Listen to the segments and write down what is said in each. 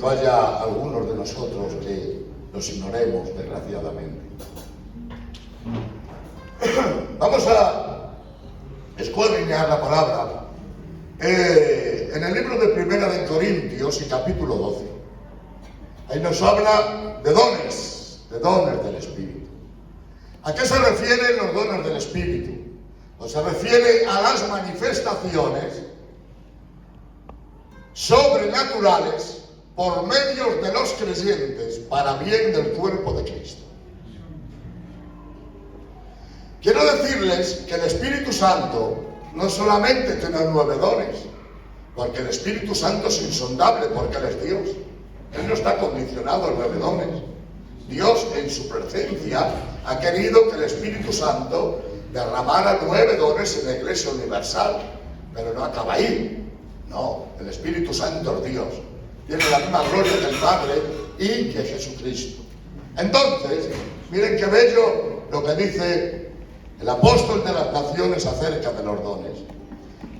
Vaya algunos de nosotros que los ignoremos, desgraciadamente. Vamos a escudriñar la palabra en el libro de Primera de Corintios y capítulo 12. Ahí nos habla de dones del Espíritu. ¿A qué se refieren los dones del Espíritu? Pues se refiere a las manifestaciones sobrenaturales por medios de los creyentes para bien del cuerpo de Cristo. Quiero decirles que el Espíritu Santo no solamente tiene 9 dones, porque el Espíritu Santo es insondable, porque Él es Dios. Él no está condicionado a 9 dones. Dios, en su presencia, ha querido que el Espíritu Santo derramara 9 dones en la Iglesia Universal, pero no acaba ahí. No, el Espíritu Santo es Dios. Tiene la misma gloria del Padre y que Jesucristo. Entonces, miren qué bello lo que dice el apóstol de las naciones acerca de los dones.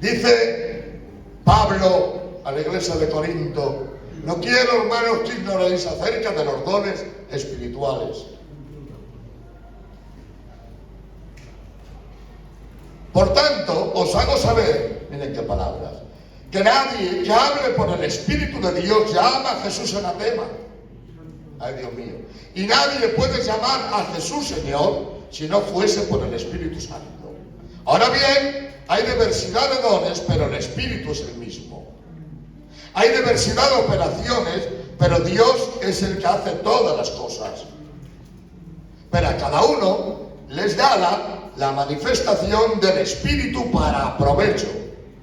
Dice Pablo a la iglesia de Corinto: no quiero, hermanos, que ignoréis acerca de los dones espirituales. Por tanto, os hago saber, miren qué palabras, que nadie que hable por el Espíritu de Dios llama a Jesús anatema. Ay, Dios mío. Y nadie puede llamar a Jesús Señor si no fuese por el Espíritu Santo. Ahora bien, hay diversidad de dones, pero el Espíritu es el mismo. Hay diversidad de operaciones, pero Dios es el que hace todas las cosas. Pero a cada uno les da la manifestación del Espíritu para provecho.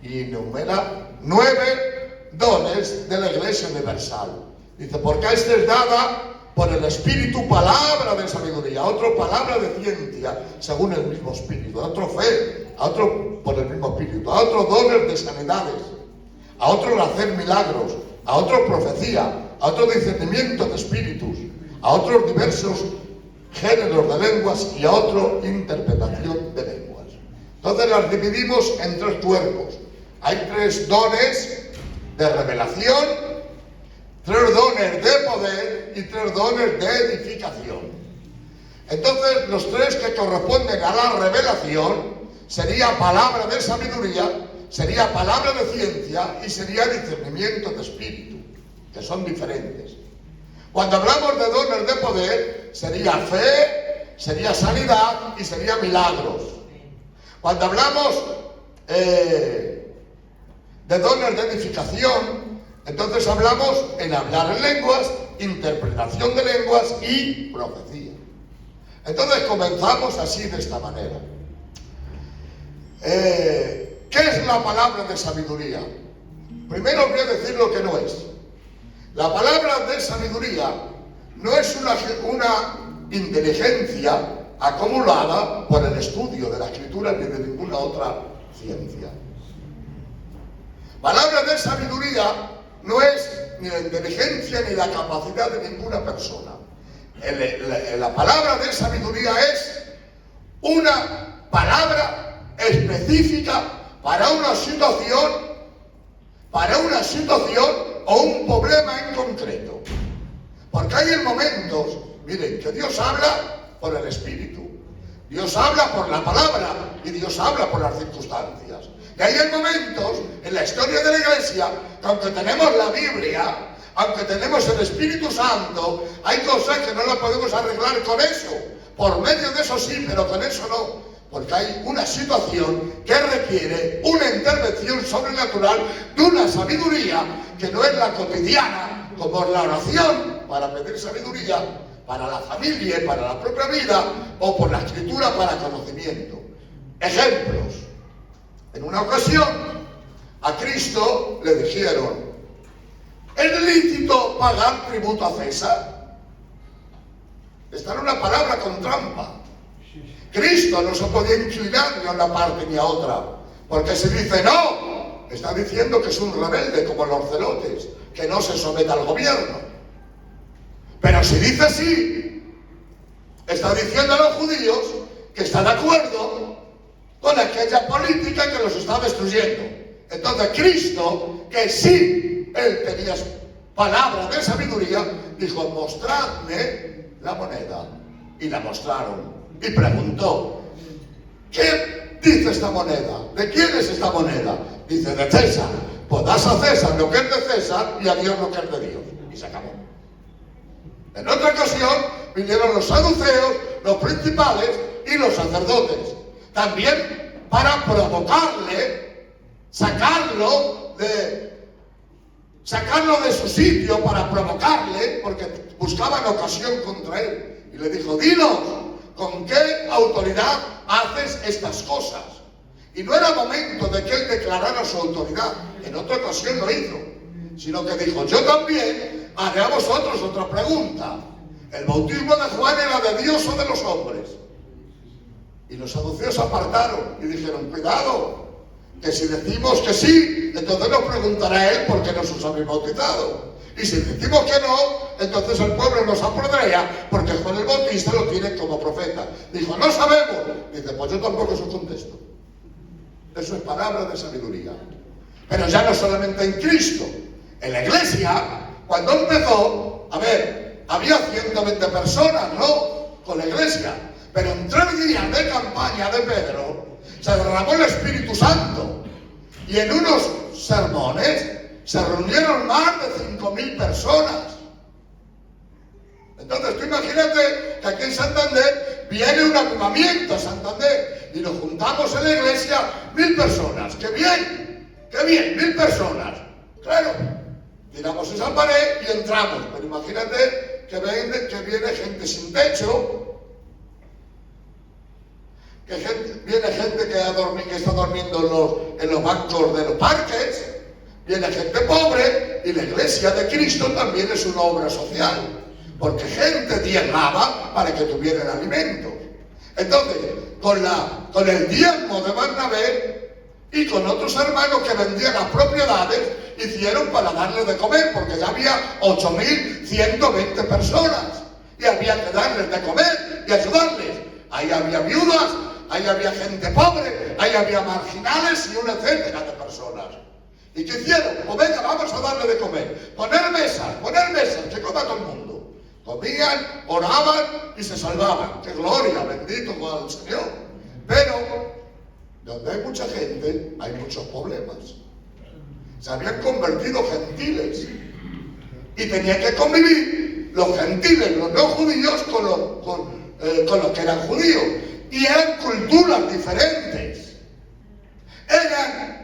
Y enumera 9 dones de la Iglesia Universal. Dice, porque a este es dada por el Espíritu palabra de sabiduría, a otro palabra de ciencia, según el mismo Espíritu, a otro fe, a otro por el mismo Espíritu, a otro dones de sanidades, a otro el hacer milagros, a otro profecía, a otro discernimiento de espíritus, a otros diversos géneros de lenguas y a otro interpretación de lenguas. Entonces las dividimos en 3 cuerpos. Hay 3 dones de revelación, 3 dones de poder y 3 dones de edificación. Entonces los 3 que corresponden a la revelación sería palabra de sabiduría, sería palabra de ciencia y sería discernimiento de espíritu, que son diferentes. Cuando hablamos de dones de poder, sería fe, sería sanidad y sería milagros. Cuando hablamos de dones de edificación, entonces hablamos en hablar en lenguas, interpretación de lenguas y profecía. Entonces comenzamos así, de esta manera. ¿Qué es la palabra de sabiduría? Primero os voy a decir lo que no es. La palabra de sabiduría no es una inteligencia acumulada por el estudio de la Escritura ni de ninguna otra ciencia. Palabra de sabiduría no es ni la inteligencia ni la capacidad de ninguna persona. La palabra de sabiduría es una palabra específica para una situación o un problema en concreto. Porque hay momentos, miren, que Dios habla por el Espíritu, Dios habla por la palabra y Dios habla por las circunstancias. Y hay momentos en la historia de la Iglesia que, aunque tenemos la Biblia, aunque tenemos el Espíritu Santo, hay cosas que no las podemos arreglar con eso. Por medio de eso sí, pero con eso no. Porque hay una situación que requiere una intervención sobrenatural de una sabiduría que no es la cotidiana, como la oración para pedir sabiduría para la familia y para la propia vida, o por la Escritura para conocimiento. Ejemplos. En una ocasión a Cristo le dijeron: ¿es lícito pagar tributo a César? Esta era una palabra con trampa. Cristo no se podía inclinar ni a una parte ni a otra, porque si dice no, está diciendo que es un rebelde como los celotes, que no se somete al gobierno. Pero si dice sí, está diciendo a los judíos que está de acuerdo con aquella política que los está destruyendo. Entonces Cristo, que sí, él tenía palabra de sabiduría, dijo, mostradme la moneda. Y la mostraron. Y preguntó, ¿qué dice esta moneda? ¿De quién es esta moneda? Dice, de César. Pues das a César lo que es de César y a Dios lo que es de Dios. Y se acabó. En otra ocasión vinieron los saduceos, los principales y los sacerdotes. También para provocarle, sacarlo de su sitio, para provocarle, porque buscaban ocasión contra él. Y le dijo, dinos, ¿con qué autoridad haces estas cosas? Y no era momento de que él declarara su autoridad. En otra ocasión lo hizo. Sino que dijo, yo también haré a vosotros otra pregunta. ¿El bautismo de Juan era de Dios o de los hombres? Y los saduceos apartaron y dijeron, cuidado, que si decimos que sí, entonces nos preguntará él por qué nos os habéis bautizado. Y si decimos que no, entonces el pueblo nos apodrea porque Juan el Bautista lo tiene como profeta. Dijo, no sabemos. Dice, pues yo tampoco os contesto. Eso es palabra de sabiduría. Pero ya no solamente en Cristo. En la iglesia, cuando empezó, a ver, había 120 personas, ¿no? Con la iglesia. Pero en 3 días de campaña de Pedro, se derramó el Espíritu Santo. Y en unos sermones se reunieron más de 5.000 personas. Entonces tú imagínate que aquí en Santander viene un avivamiento a Santander y nos juntamos en la iglesia 1.000 personas. ¡Qué bien! ¡Qué bien! 1.000 personas. Claro, tiramos esa pared y entramos. Pero imagínate que viene gente sin techo, viene gente que está durmiendo en los bancos de los parques, viene gente pobre, y la iglesia de Cristo también es una obra social, porque gente diezmaba para que tuvieran alimento. Entonces, con el diezmo de Bernabé y con otros hermanos que vendían las propiedades, hicieron para darles de comer, porque ya había 8.120 personas, y había que darles de comer y ayudarles. Ahí había viudas, ahí había gente pobre, ahí había marginales y un etcétera de personas. ¿Y qué hicieron? Pues venga, vamos a darle de comer. Poner mesas, que coma todo el mundo. Comían, oraban y se salvaban. ¡Qué gloria! Bendito sea el Señor. Pero, donde hay mucha gente, hay muchos problemas. Se habían convertido gentiles. Y tenían que convivir los gentiles, los no judíos, con los que eran judíos. Y eran culturas diferentes. Eran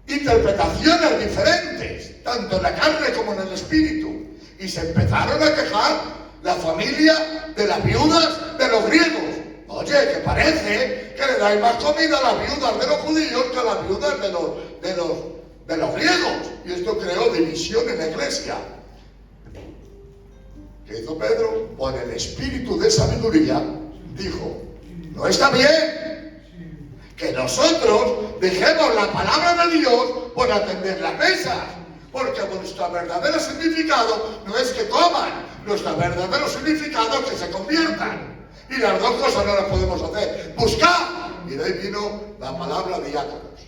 interpretaciones diferentes, tanto en la carne como en el espíritu. Y se empezaron a quejar la familia de las viudas de los griegos. Oye, que parece que le dais más comida a las viudas de los judíos que a las viudas de los griegos. Y esto creó división en la iglesia. ¿Qué hizo Pedro? Por el espíritu de sabiduría dijo, no está bien que nosotros dejemos la palabra de Dios por atender las mesas, porque nuestro verdadero significado no es que coman, nuestro verdadero significado es que se conviertan. Y las dos cosas no las podemos hacer. Buscad, y de ahí vino la palabra diáconos.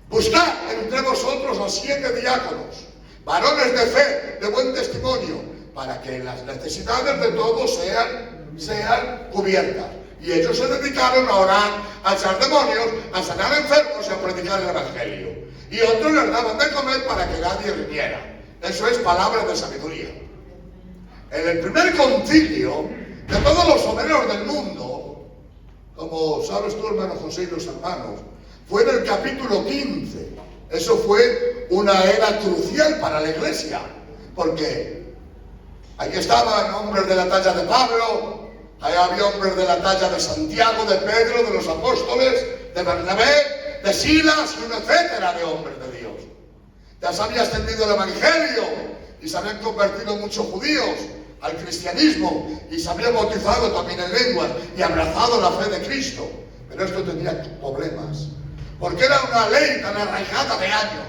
Buscad entre vosotros a 7 diáconos, varones de fe, de buen testimonio, para que las necesidades de todos sean cubiertas. Y ellos se dedicaron a orar, a echar demonios, a sanar enfermos y a predicar el evangelio. Y otros les daban de comer para que nadie riñera. Eso es palabra de sabiduría. En el primer concilio de todos los obreros del mundo, como sabes tú, hermano José, y los hermanos, fue en el capítulo 15. Eso fue una era crucial para la iglesia, porque ahí estaban hombres de la talla de Pablo, ahí había hombres de la talla de Santiago, de Pedro, de los apóstoles, de Bernabé, de Silas y un etcétera de hombres de Dios. Ya se había extendido el evangelio y se habían convertido muchos judíos al cristianismo y se habían bautizado también en lenguas y abrazado la fe de Cristo. Pero esto tenía problemas, porque era una ley tan arraigada de años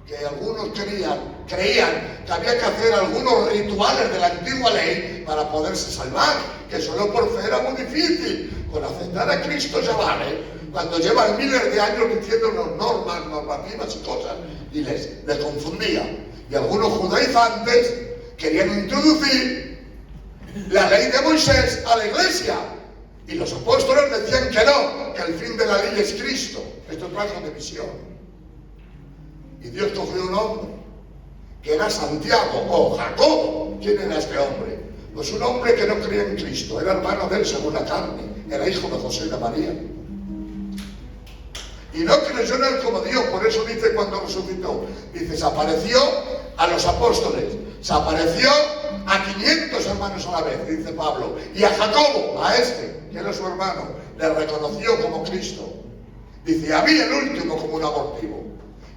que algunos creían que había que hacer algunos rituales de la antigua ley para poderse salvar, que solo por fe era muy difícil. Con aceptar a Cristo ya vale, cuando llevan miles de años diciéndonos normas, normativas y cosas, y les confundía. Y algunos judaizantes querían introducir la ley de Moisés a la iglesia. Y los apóstoles decían que no, que el fin de la ley es Cristo. Esto trajo división. Y Dios cogió un hombre, que era Santiago o Jacobo. ¿Quién era este hombre? Pues un hombre que no creía en Cristo, era hermano de él según la carne, era hijo de José y de María. Y no creyó en él como Dios, por eso dice cuando resucitó, dice, se apareció a los apóstoles, se apareció a 500 hermanos a la vez, dice Pablo, y a Jacobo, a este, que era su hermano, le reconoció como Cristo. Dice, a mí el último como un abortivo.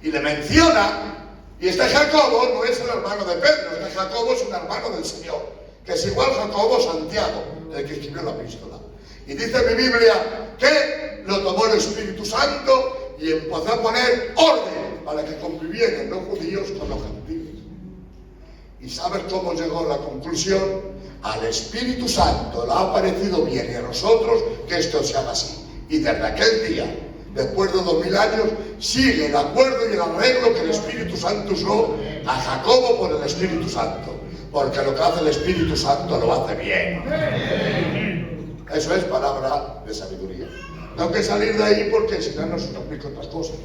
Y le menciona, y este Jacobo no es el hermano de Pedro, este Jacobo es un hermano del Señor, que es igual Jacobo Santiago, el que escribió la epístola. Y dice mi Biblia que lo tomó el Espíritu Santo y empezó a poner orden para que convivieran los judíos con los gentiles. ¿Y sabes cómo llegó a la conclusión? Al Espíritu Santo le ha parecido bien y a nosotros que esto se haga así. Y desde aquel día, después de 2000 años, sigue el acuerdo y el arreglo que el Espíritu Santo usó a Jacobo por el Espíritu Santo. Porque lo que hace el Espíritu Santo lo hace bien. Eso es palabra de sabiduría. Tengo que salir de ahí porque si no, no se nos explico otras cosas.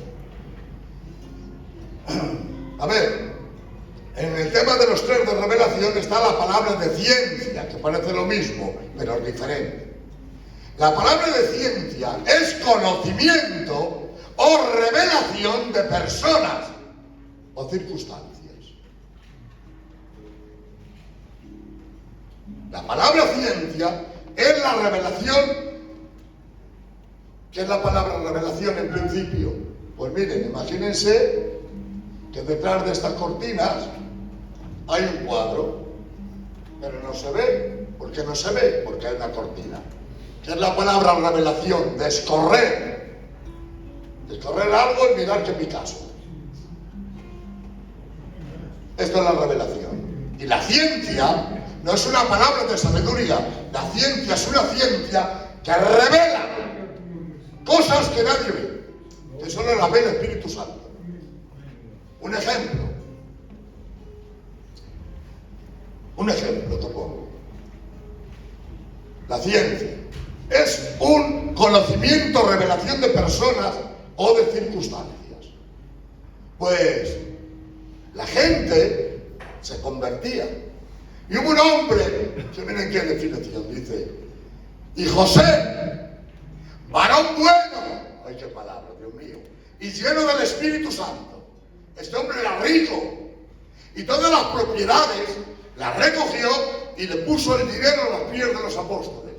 A ver, en el tema de los 3 de revelación está la palabra de ciencia, que parece lo mismo, pero es diferente. La palabra de ciencia es conocimiento o revelación de personas o circunstancias. La palabra ciencia es la revelación. ¿Qué es la palabra revelación en principio? Pues miren, imagínense que detrás de estas cortinas hay un cuadro, pero no se ve. ¿Por qué no se ve? Porque hay una cortina. ¿Qué es la palabra revelación? Descorrer. Descorrer algo y mirar que Picasso. Esto es la revelación. Y la ciencia no es una palabra de sabiduría. La ciencia es una ciencia que revela cosas que nadie ve, que solo las ve el Espíritu Santo. Un ejemplo te pongo. La ciencia es un conocimiento, revelación de personas o de circunstancias. Pues la gente se convertía. Y hubo un hombre, que miren qué definición, dice, y José, varón bueno, ay qué palabra, Dios mío, y lleno del Espíritu Santo. Este hombre era rico, y todas las propiedades las recogió y le puso el dinero a los pies de los apóstoles.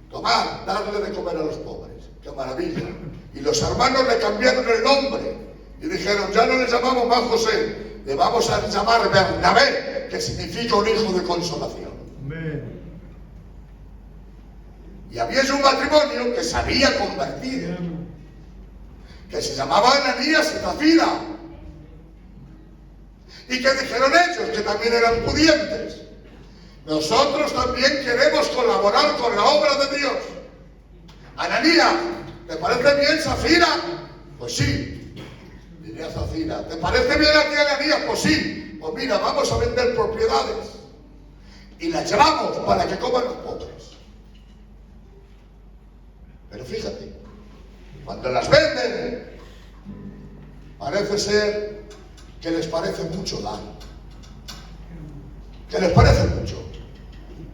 Tomad, darle de comer a los pobres, qué maravilla. Y los hermanos le cambiaron el nombre, y dijeron, ya no le llamamos más José, le vamos a llamar Bernabé, que significa un hijo de consolación. Amén. Y había un matrimonio que se había convertido, que se llamaba Ananías y Zafira, y que dijeron ellos, que también eran pudientes, nosotros también queremos colaborar con la obra de Dios. Ananías, ¿te parece bien Zafira? Pues sí, diría Zafira. ¿Te parece bien a ti Ananías? Pues sí. Pues mira, vamos a vender propiedades y las llevamos para que coman los pobres. Pero fíjate, cuando las venden, parece ser que les parece mucho dar. Que les parece mucho.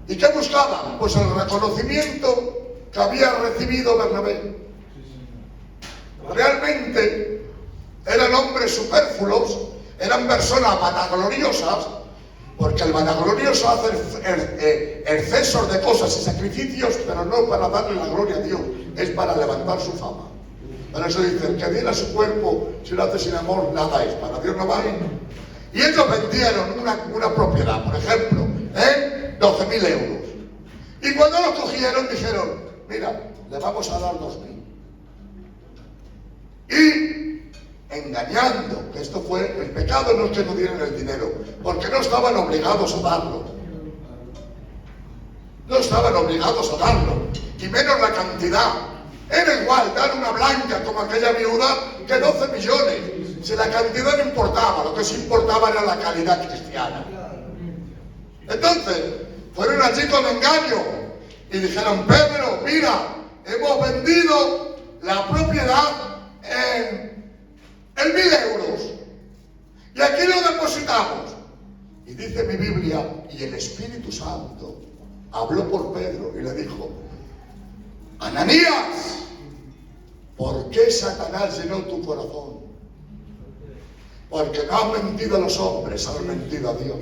¿Y qué buscaban? Pues el reconocimiento que había recibido Bernabé. Realmente eran hombres superfluos, eran personas vanagloriosas, porque el vanaglorioso hace excesos de cosas y sacrificios, pero no para darle la gloria a Dios, es para levantar su fama. Por eso dicen que diera su cuerpo, si lo hace sin amor, nada es, para Dios no vale. Y ellos vendieron una propiedad, por ejemplo, en 12.000 euros. Y cuando lo cogieron, dijeron, mira, le vamos a dar 2.000. Y engañando, que esto fue, el pecado no es que no dieran el dinero, porque no estaban obligados a darlo. No estaban obligados a darlo, y menos la cantidad. Era igual dar una blanca como aquella viuda que 12 millones. Si la cantidad no importaba, lo que sí importaba era la calidad cristiana. Entonces, fueron allí con engaño y dijeron: Pedro, mira, hemos vendido la propiedad en 1.000 euros y aquí lo depositamos. Y dice mi Biblia, y el Espíritu Santo habló por Pedro y le dijo: Ananías, ¿por qué Satanás llenó tu corazón? Porque no has mentido a los hombres, has mentido a Dios.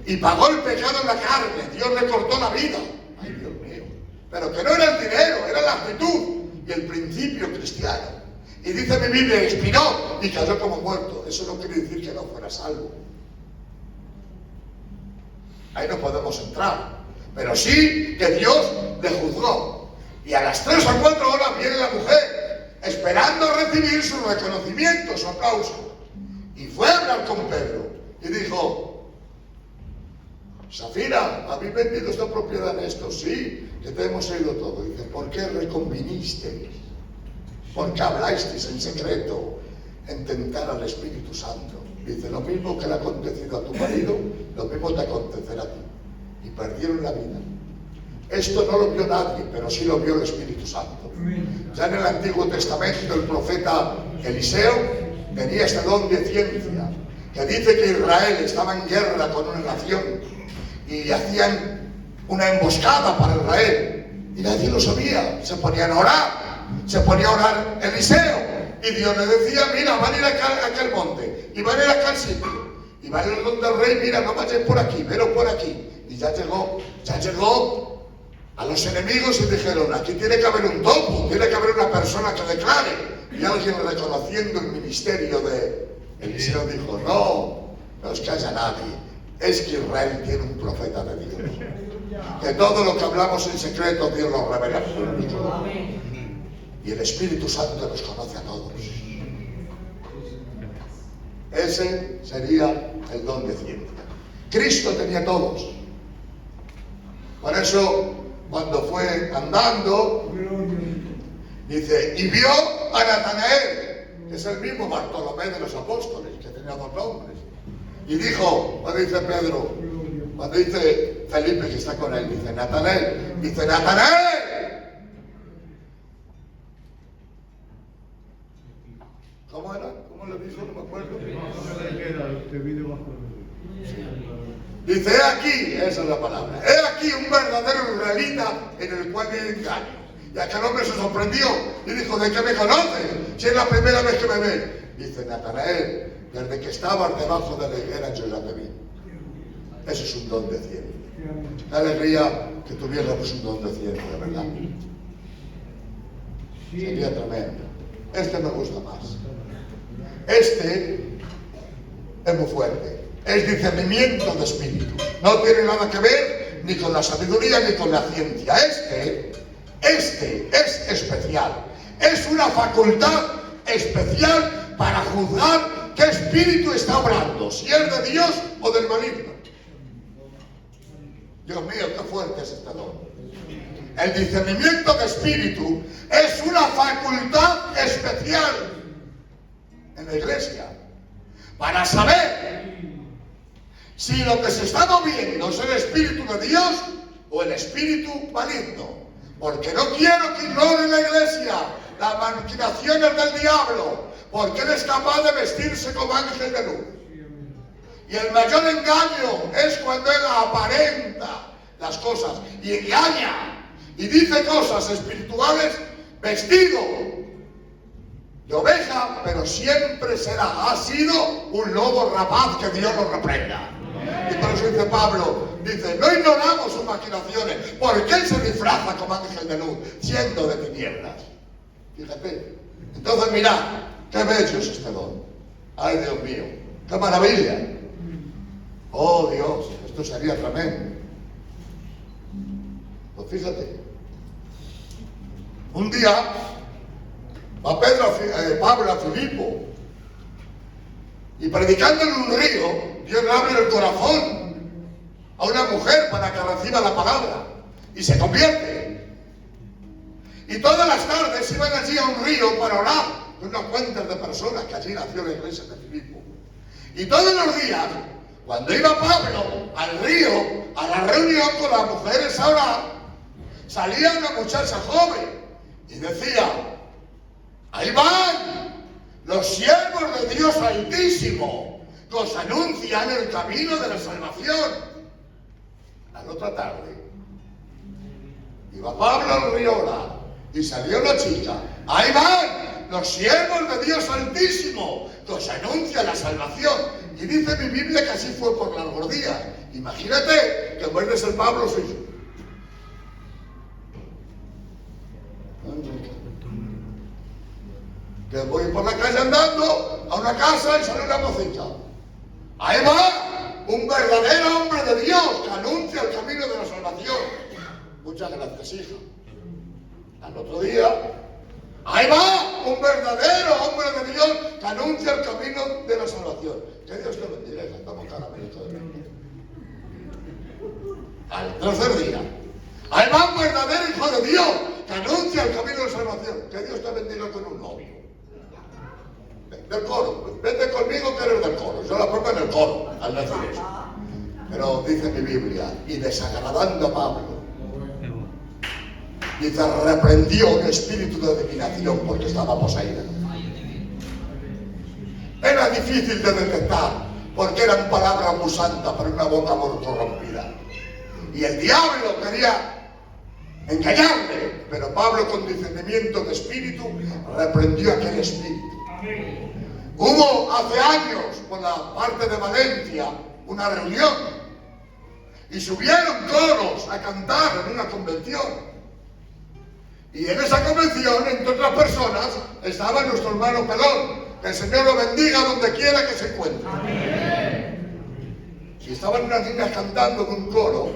Y pagó el pecado en la carne, Dios le cortó la vida. Ay, Dios mío. Pero que no era el dinero, era la actitud y el principio cristiano. Y dice mi Biblia, expiró y cayó como muerto. Eso no quiere decir que no fuera salvo. Ahí no podemos entrar. Pero sí que Dios le juzgó. Y a las 3 o 4 horas viene la mujer, esperando recibir su reconocimiento, su aplauso. Y fue a hablar con Pedro y dijo: Safira, ¿habéis vendido esta propiedad en esto? Sí, que te hemos oído todo. Dice: ¿por qué reconvinisteis? ¿Por qué hablasteis en secreto en tentar al Espíritu Santo? Dice: lo mismo que le ha acontecido a tu marido, lo mismo te acontecerá a ti. Y perdieron la vida. Esto no lo vio nadie, pero sí lo vio el Espíritu Santo. Ya en el Antiguo Testamento el profeta Eliseo tenía este don de ciencia, que dice que Israel estaba en guerra con una nación y hacían una emboscada para Israel y nadie lo sabía. Se ponían a orar Eliseo y Dios le decía: mira, van a ir a aquel monte y van a ir a aquel sitio y van a ir donde el rey, mira, no vayáis por aquí, veros por aquí. Y ya llegó a los enemigos y dijeron: aquí tiene que haber un topo, tiene que haber una persona que declare. Y alguien, reconociendo el ministerio de Eliseo, dijo: no es que haya nadie, es que Israel tiene un profeta de Dios, que todo lo que hablamos en secreto Dios lo revela en público, y el Espíritu Santo nos conoce a todos. Ese sería el don de ciencia. Cristo tenía todos. Por eso, cuando fue andando, dice: y vio a Natanael, que es el mismo Bartolomé de los apóstoles, que tenía 2 nombres. Y dijo, cuando dice Pedro, cuando dice Felipe que está con él, dice Natanael, ¿cómo era? ¿Cómo le dijo? No me acuerdo. Dice: he aquí, esa es la palabra, he aquí un verdadero israelita en el cual no hay engaño. Y aquel hombre se sorprendió y dijo: ¿de qué me conoces? Si es la primera vez que me ves. Dice Natanael: desde que estabas debajo de la higuera yo ya te vi. Ese es un don de ciencia. Qué alegría que tuviéramos un don de ciencia, ¿verdad? Sería tremendo. Este me gusta más. Este es muy fuerte. Es discernimiento de espíritu. No tiene nada que ver ni con la sabiduría ni con la ciencia. Este es especial. Es una facultad especial para juzgar qué espíritu está obrando, si es de Dios o del maligno. Dios mío, qué fuerte es este don. El discernimiento de espíritu es una facultad especial en la iglesia para saber si lo que se está moviendo es el espíritu de Dios o el espíritu maligno. Porque no quiero que ignore la iglesia las maquinaciones del diablo, porque él es capaz de vestirse como ángel de luz. Y el mayor engaño es cuando él aparenta las cosas y engaña y dice cosas espirituales vestido de oveja, pero siempre ha sido un lobo rapaz, que Dios lo reprenda. Y por eso dice Pablo, dice: no ignoramos sus maquinaciones, porque él se disfraza como ángel de luz, siendo de tinieblas. Fíjate. Entonces mirad, qué bello es este don. Ay, Dios mío, qué maravilla. Oh Dios, esto sería tremendo. Pues fíjate, un día va Pablo a Filipo, y predicando en un río, Dios le abre el corazón a una mujer para que reciba la palabra y se convierte. Y todas las tardes iban allí a un río para orar unas cuantas de personas, que allí nació la iglesia de Filipo. Y todos los días, cuando iba Pablo al río, a la reunión con las mujeres a orar, salía una muchacha joven y decía: ahí van los siervos de Dios Altísimo, que os anuncian el camino de la salvación. A la otra tarde, iba Pablo al río a orar y salió la chica: ahí van los siervos de Dios Altísimo, que os anuncia la salvación. Y dice mi Biblia que así fue por largos días. Imagínate que en vez de ser Pablo soy yo. Que voy por la calle andando a una casa y sale una mocita: ahí va un verdadero hombre de Dios que anuncia el camino de la salvación. Muchas gracias, hija. Al otro día: ahí va un verdadero hombre de Dios que anuncia el camino de la salvación. Que Dios te bendiga, cantamos caramelito de bendiga. Al tercer día: ahí va un verdadero hijo de Dios que anuncia el camino de la salvación. Que Dios te bendiga con un novio. Del coro, vete conmigo que eres del coro. Yo la pongo en el coro al decir eso. Pero dice mi Biblia, y desagradando a Pablo, dice, reprendió un espíritu de adivinación porque estaba poseída. Era difícil de detectar porque eran palabras muy santas para una boca muy corrompida. Y el diablo quería engañarle, pero Pablo, con discernimiento de espíritu, reprendió aquel espíritu. Hubo hace años, por la parte de Valencia, una reunión y subieron coros a cantar en una convención. Y en esa convención, entre otras personas, estaba nuestro hermano Pelón. Que el Señor lo bendiga donde quiera que se encuentre. Amén. Y estaban unas niñas cantando en un coro.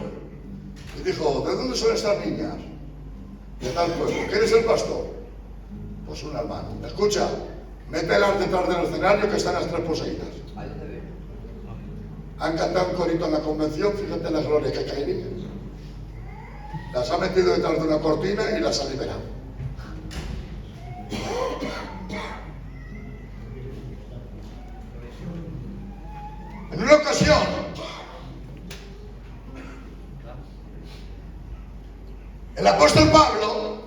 Y dijo: ¿de dónde son estas niñas? De tal pueblo. ¿Quién es el pastor? Pues un hermano. Escucha, mételas detrás del escenario que están las tres poseídas. Han cantado un corito en la convención, fíjate la gloria que caerían. Las ha metido detrás de una cortina y las ha liberado. En una ocasión, el apóstol Pablo,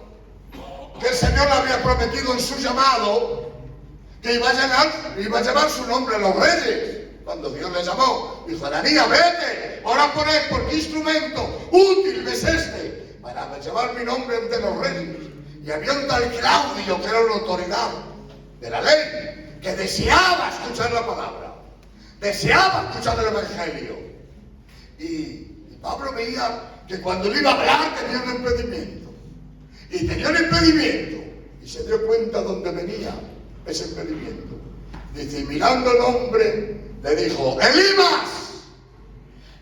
que el Señor le había prometido en su llamado que iba a llevar su nombre a los reyes. Cuando Dios le llamó, dijo: Ananías, vete, ora por él, porque instrumento útil es este para llevar mi nombre ante los reyes. Y había un tal Claudio, que era una autoridad de la ley, que deseaba escuchar la palabra, deseaba escuchar el evangelio. Y Pablo veía que cuando le iba a hablar tenía un impedimento. Y tenía un impedimento. Y se dio cuenta dónde venía ese impedimento. Dice, mirando el hombre, le dijo: Elimas,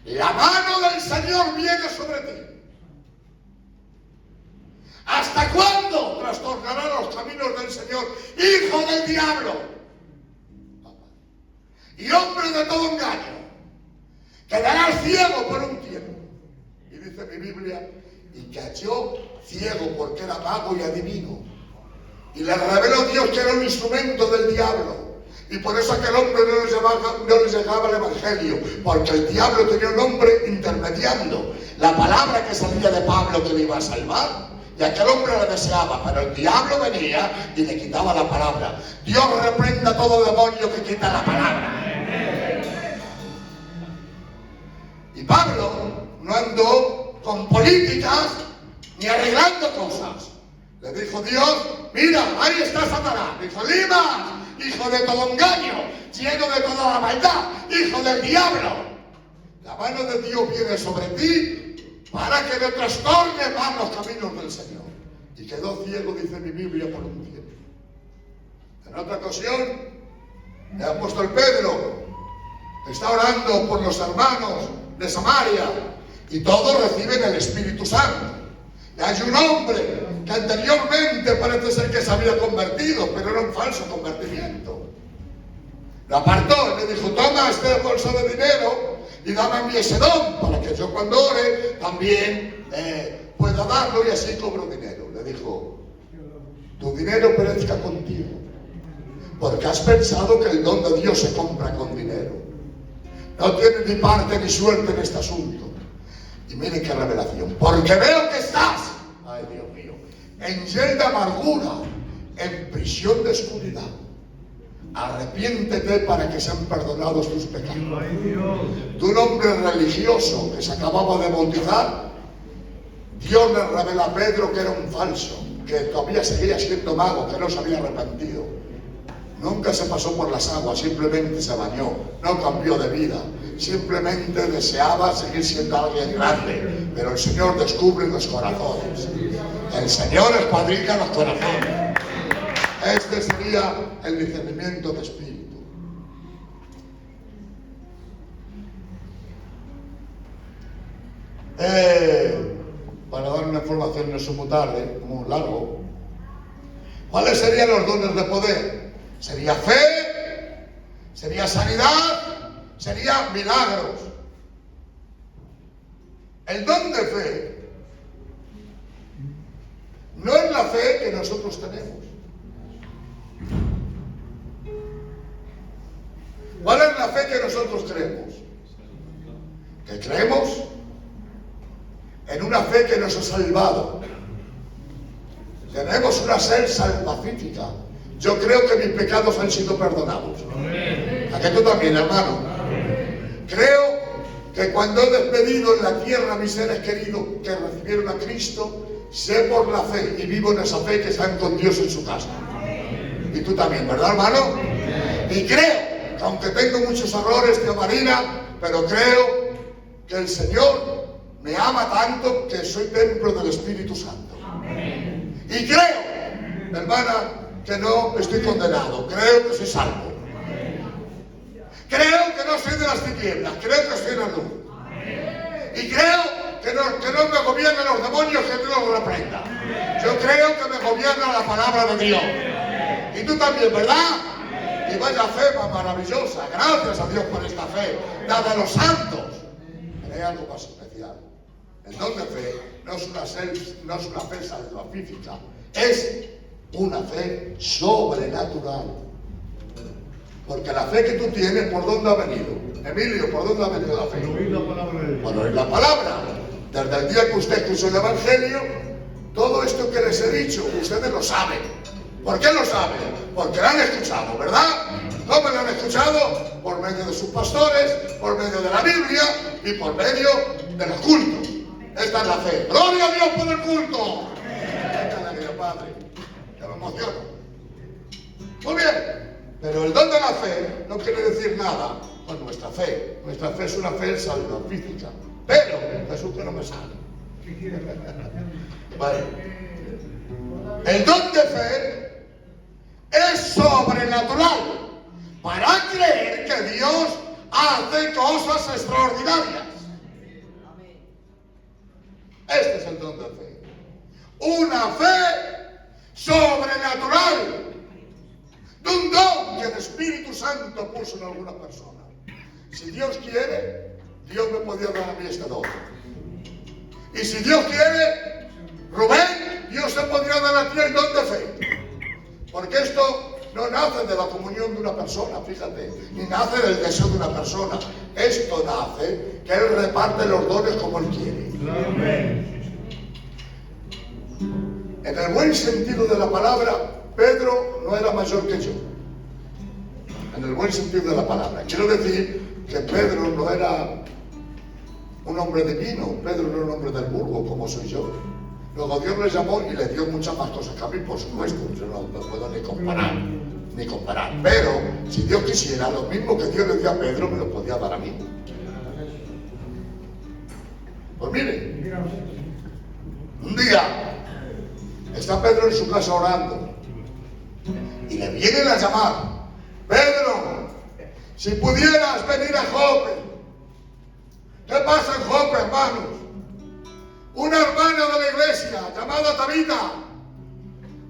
la mano del Señor viene sobre ti. ¿Hasta cuándo trastornará los caminos del Señor, hijo del diablo? Y hombre de todo engaño, quedarás ciego por un tiempo. Y dice mi Biblia, y cayó ciego porque era mago y adivino. Y le reveló Dios que era un instrumento del diablo. Y por eso aquel hombre no le llegaba el evangelio, porque el diablo tenía un hombre intermediando la palabra que salía de Pablo que le iba a salvar. Y aquel hombre la deseaba, pero el diablo venía y le quitaba la palabra. Dios reprenda a todo demonio que quita la palabra. Y Pablo no andó con políticas ni arreglando cosas. Le dijo Dios: mira, ahí está Satanás. Dijo: Elimas, hijo de todo engaño, lleno de toda la maldad, hijo del diablo. La mano de Dios viene sobre ti para que le trastorne más los caminos del Señor. Y quedó ciego, dice mi Biblia, por un tiempo. En otra ocasión, el apóstol Pedro está orando por los hermanos de Samaria y todos reciben el Espíritu Santo. Y hay un hombre que anteriormente parece ser que se había convertido, pero era un falso convertimiento. Lo apartó y le dijo: toma este bolso de dinero y dame a mí ese don, para que yo cuando ore también pueda darlo y así cobro dinero. Le dijo: tu dinero perezca contigo, Porque has pensado que el don de Dios se compra con dinero. No tienes ni parte ni suerte en este asunto. Y mire qué revelación. Porque veo que estás, ay Dios mío, en hiel de amargura, en prisión de oscuridad. Arrepiéntete para que sean perdonados tus pecados. De un hombre religioso que se acababa de bautizar, Dios le revela a Pedro que era un falso, que todavía seguía siendo mago, que no se había arrepentido. Nunca se pasó por las aguas, simplemente se bañó, no cambió de vida, simplemente deseaba seguir siendo alguien grande. Pero el Señor descubre los corazones, el Señor escuadrilla los corazones. Este sería el discernimiento de espíritu. Para dar una información no es muy tarde, muy largo. ¿Cuáles serían los dones de poder? Sería fe, sería sanidad, sería milagros. El don de fe no es la fe que nosotros tenemos. ¿Cuál es la fe que nosotros creemos? Que creemos en una fe que nos ha salvado. Tenemos una sed salvafítica. Yo creo que mis pecados han sido perdonados. ¿A que tú también, hermano? Creo que cuando he despedido en la tierra a mis seres queridos que recibieron a Cristo, sé por la fe y vivo en esa fe que están con Dios en su casa. Y tú también, ¿verdad, hermano? Y creo que aunque tengo muchos errores, tío Marina, pero creo que el Señor me ama tanto que soy templo del Espíritu Santo. Y creo, hermana, que no estoy condenado, creo que soy salvo. Creo que no soy de las tinieblas, creo que estoy en la luz. Y creo que no me gobiernan los demonios, que Dios los reprenda. Yo creo que me gobierna la palabra de Dios. Y tú también, ¿verdad? Y vaya fe más maravillosa. Gracias a Dios por esta fe, dada a los santos. Pero hay algo más especial. El don de fe no es una fe salvafífica, es una fe sobrenatural. Porque la fe que tú tienes, ¿por dónde ha venido? Emilio, ¿por dónde ha venido la fe? Por oír la palabra. Desde el día que usted escuchó el Evangelio, todo esto que les he dicho, ustedes lo saben. ¿Por qué lo saben? Porque lo han escuchado, ¿verdad? ¿Cómo lo han escuchado? Por medio de sus pastores, por medio de la Biblia y por medio de los cultos. Esta es la fe. ¡Gloria a Dios por el culto! ¡Qué Padre! Que me emociono. Muy bien. Pero el don de la fe no quiere decir nada con nuestra fe. Nuestra fe es una fe salvafísica. Pero Jesús que no me sale. Vale. El don de fe es sobrenatural para creer que Dios hace cosas extraordinarias. Este es el don de fe. Una fe sobrenatural. De un don que el Espíritu Santo puso en alguna persona. Si Dios quiere, Dios me podía dar a mí este don. Y si Dios quiere, Rubén, Dios se podría dar a ti el don de fe. Porque esto no nace de la comunión de una persona, fíjate, ni nace del deseo de una persona. Esto nace que Él reparte los dones como Él quiere. En el buen sentido de la palabra, Pedro no era mayor que yo. En el buen sentido de la palabra. Quiero decir que Pedro no era un hombre divino. Pedro no era un hombre del burgo como soy yo. Luego Dios le llamó y le dio muchas más cosas que a mí, por supuesto. Yo no puedo ni comparar. Pero si Dios quisiera, lo mismo que Dios le dio a Pedro, me lo podía dar a mí. Pues mire, un día está Pedro en su casa orando y le vienen a llamar. Pedro, si pudieras venir a Jope. ¿Qué pasa en Jope, hermanos? Una hermana de la iglesia llamada Tabita,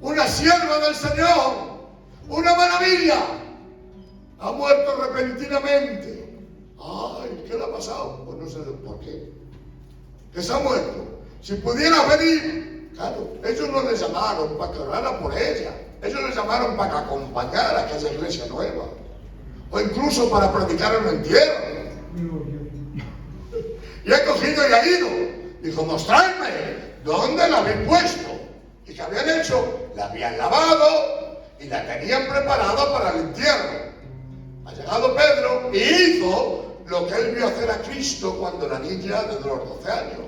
una sierva del Señor, una maravilla, ha muerto repentinamente. Ay, ¿qué le ha pasado? Pues no sé por qué. Que se ha muerto. Si pudieras venir. Claro, ellos no le llamaron para que orara por ella. Ellos les llamaron para que acompañara a aquella iglesia nueva. O incluso para predicar en un entierro. Y he cogido y ha ido. Dijo, mostradme dónde la habéis puesto. ¿Y qué habían hecho? La habían lavado y la tenían preparada para el entierro. Ha llegado Pedro y hizo lo que él vio hacer a Cristo cuando la niña de los 12 años.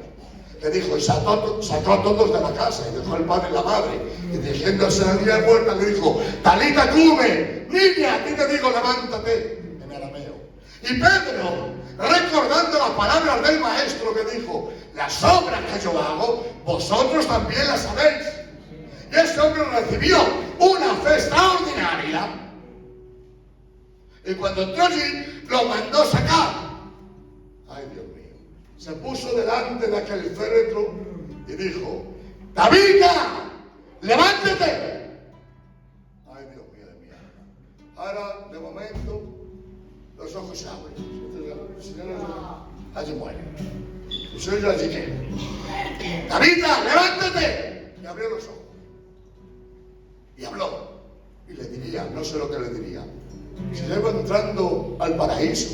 Le dijo, y sacó a todos de la casa y dejó al padre y la madre. Y dirigiéndose a la niña de puerta le dijo, Talita cume, niña, a ti te digo, levántate, en arameo. Y Pedro, recordando las palabras del maestro que dijo, las obras que yo hago, vosotros también las sabéis. Y ese hombre recibió una fe extraordinaria. Y cuando entró allí, lo mandó sacar. Ay, Dios mío. Se puso delante de aquel féretro y dijo, Tabita, levántate. Ay, Dios mío de mi alma. Ahora, de momento, los ojos se abren. Allí muere. Y soy yo allí que. Tabita, levántate. Y abrió los ojos. Y habló. Y le diría, no sé lo que le diría. Si ya iba entrando al paraíso,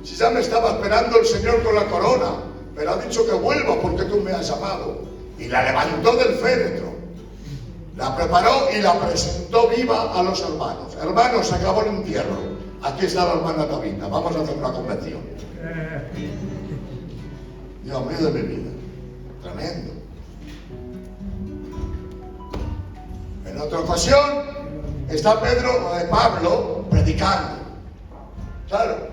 si ya me estaba esperando el Señor con la corona, pero ha dicho que vuelva porque tú me has llamado. Y la levantó del féretro, la preparó y la presentó viva a los hermanos. Hermanos, se acabó el entierro. Aquí está la hermana Tabita, vamos a hacer una convención. Dios mío de mi vida, tremendo. En otra ocasión, está Pablo predicando. Claro.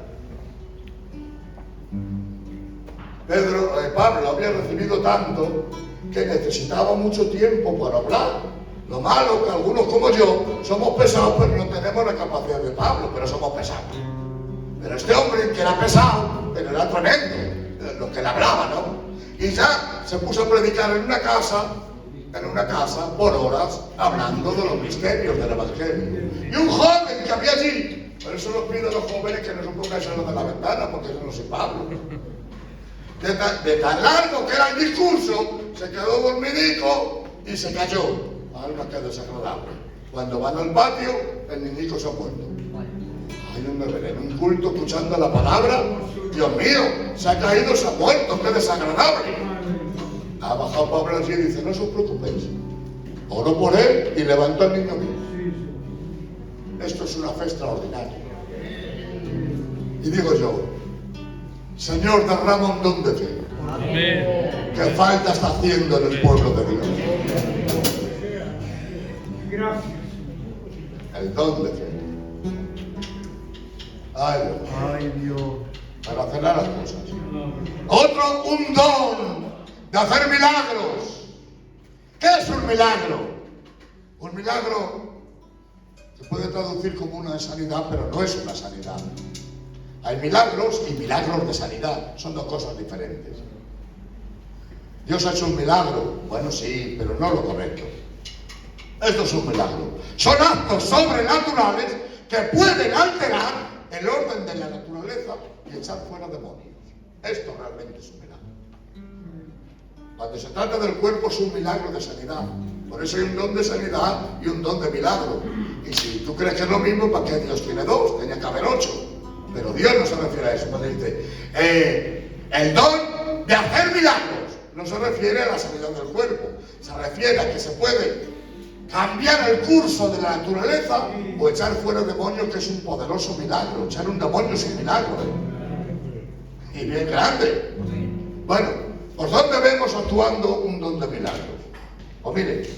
Pablo había recibido tanto que necesitaba mucho tiempo para hablar. Lo malo que algunos como yo somos pesados, pero no tenemos la capacidad de Pablo, pero somos pesados. Pero este hombre que era pesado, pero era tremendo, lo que le hablaba, ¿no? Y ya se puso a predicar en una casa por horas, hablando de los misterios del Evangelio. Y un joven que había allí, por eso los pido a los jóvenes que no se pongan solo de la ventana, porque yo no soy Pablo. De tan largo que era el discurso, se quedó dormidico y se cayó. Alma que desagradable. Cuando van al patio, el niñico se ha muerto. Ay, no me veré en un culto escuchando la palabra. Dios mío, se ha caído, se ha muerto, qué desagradable. Ha bajado Pablo allí y dice, no os preocupéis, oro por él y levanto al niño mío. Esto es una fe extraordinaria. Y digo yo, Señor, derrama un don de fe. Amén. ¿Qué falta está haciendo en el pueblo de Dios? Gracias. El don de fe. Ay, Dios. Para hacer las cosas. Otro, un don de hacer milagros. ¿Qué es un milagro? Un milagro se puede traducir como una sanidad, pero no es una sanidad. Hay milagros y milagros de sanidad. Son dos cosas diferentes. Dios ha hecho un milagro. Bueno, sí, pero no lo correcto. Esto es un milagro. Son actos sobrenaturales que pueden alterar el orden de la naturaleza y echar fuera demonios. Esto realmente es un milagro. Cuando se trata del cuerpo es un milagro de sanidad. Por eso hay un don de sanidad y un don de milagro. Y si tú crees que es lo mismo, ¿para qué Dios tiene dos? Tenía que haber 8. Pero Dios no se refiere a eso. Cuando dice, el don de hacer milagros no se refiere a la sanidad del cuerpo. Se refiere a que se puede cambiar el curso de la naturaleza o echar fuera demonios, que es un poderoso milagro. Echar un demonio es un milagro. Y bien grande. Bueno, ¿por dónde vemos actuando un don de milagros? Pues mire,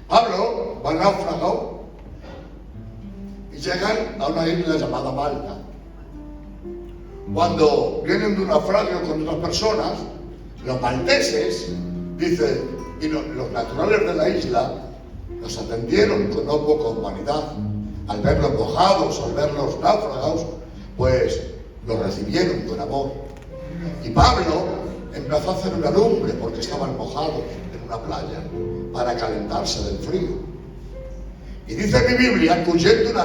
Pablo va náufrago y llegan a una isla llamada Malta. Cuando vienen de un naufragio con otras personas, los malteses, dice, y los naturales de la isla los atendieron con no poca humanidad. Al verlos mojados, al verlos náufragos, pues los recibieron con amor. Y Pablo empezó a hacer una lumbre porque estaban mojados en una playa para calentarse del frío. Y dice mi Biblia que huyendo una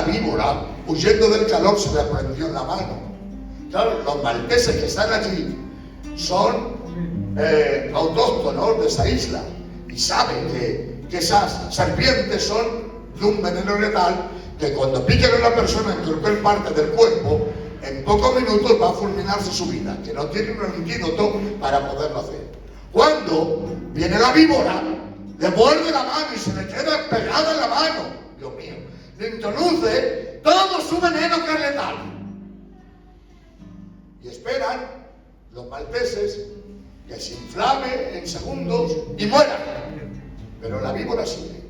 víbora, huyendo del calor, se le prendió en la mano. Claro, los malteses que están allí son autóctonos de esa isla y saben que que esas serpientes son de un veneno letal que cuando piquen a una persona en cualquier parte del cuerpo, en pocos minutos va a fulminarse su vida, que no tiene un antídoto para poderlo hacer. Cuando viene la víbora, le muerde la mano y se le queda pegada en la mano, Dios mío, le introduce todo su veneno que es letal. Y esperan los malteses que se inflame en segundos y muera. Pero la víbora sigue.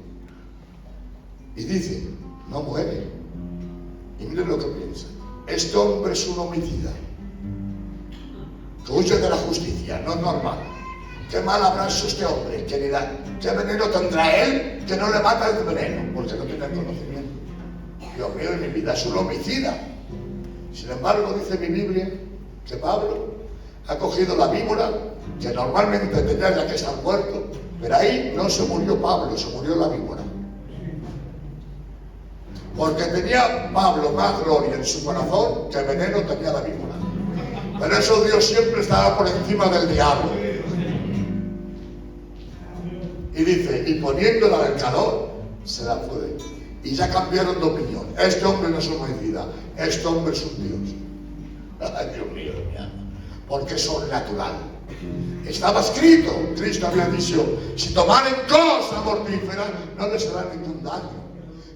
Y dice, no muere. Y miren lo que piensa. Este hombre es un homicida, que huye de la justicia, no es normal. Qué mal habrá hecho este hombre, que dirá, qué veneno tendrá él que no le mata el veneno, porque no tiene el conocimiento. Dios mío, en mi vida es un homicida. Sin embargo, dice mi Biblia que Pablo ha cogido la víbora, que normalmente tendría ya que estar muerto, pero ahí no se murió Pablo, se murió la víbora. Porque tenía Pablo más gloria en su corazón que el veneno tenía la víbora. Pero eso Dios siempre estaba por encima del diablo. Y dice, y poniéndola en calor, se la fue. Y ya cambiaron de opinión. Este hombre no es un homicida, este hombre es un Dios. Ay, Dios mío, mi alma. Porque es sobrenatural. Estaba escrito, Cristo había dicho, si tomaren cosa mortífera, no les hará ningún daño.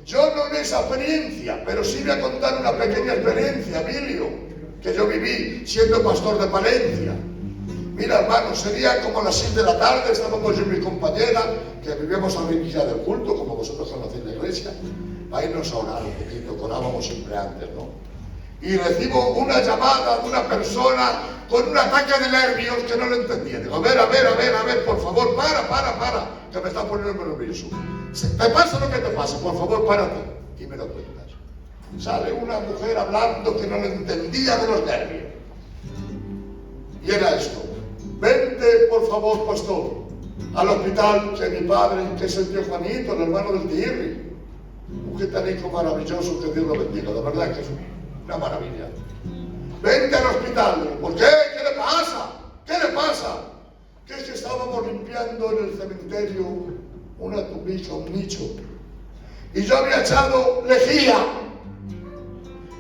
Yo no en esa experiencia, pero sí voy a contar una pequeña experiencia, Emilio, que yo viví siendo pastor de Palencia. Mira, hermano, sería como las 6 de la tarde, estábamos yo y mi compañera, que vivíamos a la inicia del culto, como vosotros conocéis la iglesia, a irnos a orar un poquito, orábamos siempre antes, ¿no? Y recibo una llamada de una persona con un ataque de nervios que no lo entendía. Digo, a ver, por favor, para, que me está poniendo nervioso. ¿Te pasa lo que te pasa? Por favor, párate. Y me lo cuentas. Sale una mujer hablando que no le entendía de los nervios. Y era esto. Vente, por favor, pastor, al hospital que mi padre, que es el tío Juanito, el hermano del Thierry. Un gitanico maravilloso, que Dios lo bendiga. La verdad que es una maravilla. Vente al hospital. ¿Por qué? ¿Qué le pasa? ¿Qué le pasa? Que es que estábamos limpiando en el cementerio una tubica, un nicho. Y yo había echado lejía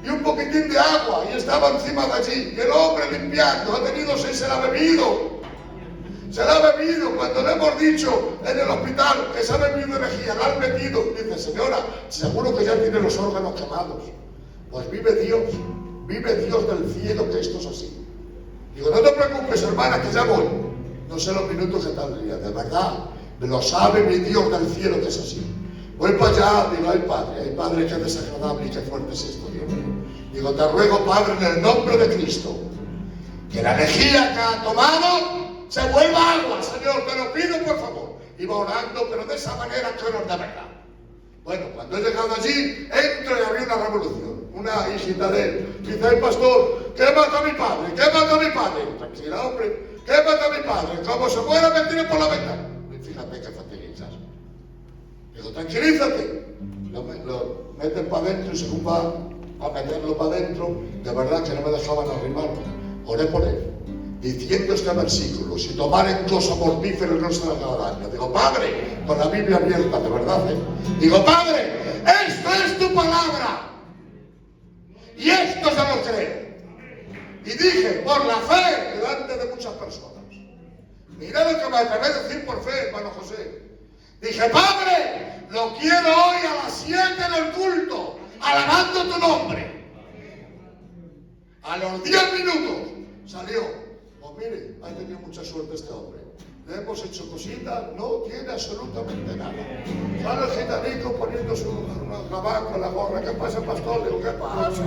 y un poquitín de agua y estaba encima de allí. Y el hombre limpiando ha tenido sed, se la ha bebido. Se la ha bebido. Cuando le hemos dicho en el hospital que se ha bebido lejía, la han metido. Dice, señora, seguro que ya tiene los órganos quemados. Pues vive Dios del cielo, que esto es así. Digo, no te preocupes, hermana, que ya voy. No sé los minutos que tardaría, de verdad. Lo sabe mi Dios del cielo que es así. Voy para allá, digo, ay Padre, qué desagradable y qué fuerte es esto, Dios mío. Digo, te ruego, Padre, en el nombre de Cristo, que la lejía que ha tomado se vuelva agua, Señor, te lo pido por favor. Iba orando, pero de esa manera que no es de verdad. Bueno, cuando he llegado allí, entro y había una revolución. Una hijita de él. Dice el pastor, ¿qué mata a mi padre? ¿Qué mata a mi padre? Tranquila, hombre, ¿qué mata a mi padre? Como se muera, me tire por la ventana. Fíjate que fatiguizas. Digo, tranquilízate. Lo meten para adentro y según va a meterlo para adentro, de verdad que no me dejaban arrimarme. Oré por él, diciendo este versículo, si tomaren cosa mortífera no se les hará daño. Digo, Padre, con la Biblia abierta, de verdad, Digo, Padre, esto es tu palabra. Y esto se lo creo. Y dije, por la fe, delante de muchas personas. Mira lo que me atreví a decir por fe, hermano José. Dije, Padre, lo quiero hoy a las 7 del culto, alabando tu nombre. A los 10 minutos salió. Pues mire, ha tenido mucha suerte este hombre. Le hemos hecho cositas, no tiene absolutamente nada. Sale el gitanico poniéndose una trabajo en la gorra. ¿Qué pasa, pastor? Digo, ¿qué pasa?